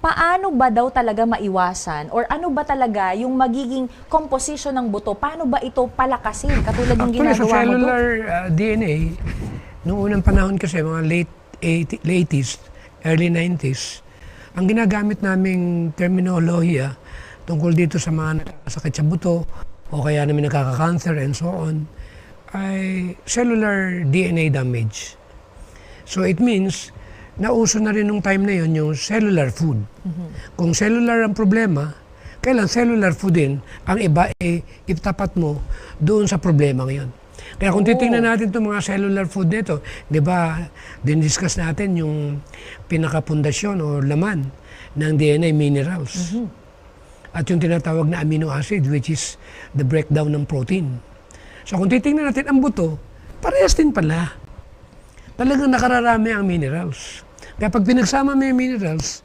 Paano ba daw talaga maiwasan or ano ba talaga yung magiging composition ng buto? Paano ba ito palakasin? Katulad ng Actually, sa ginagawa mo, cellular DNA, noong unang panahon kasi, mga late 80s, early 90s, ang ginagamit naming terminolohiya tungkol dito sa mga nakakasakit sa buto o kaya namin nakaka-cancer and so on, ay cellular DNA damage. So it means, nauso na rin nung time na yon yung cellular food. Kung cellular ang problema, kailan cellular food din, ang iba ay itapat mo doon sa problema ngayon. Kaya kung titingnan natin itong mga cellular food nito, di ba, din-discuss natin yung pinakapundasyon o laman ng DNA minerals. At yung tinatawag na amino acid, which is the breakdown ng protein. So kung titingnan natin ang buto, parehas din pala. Talagang nakararami ang minerals. Kaya pag pinagsama mo yung minerals,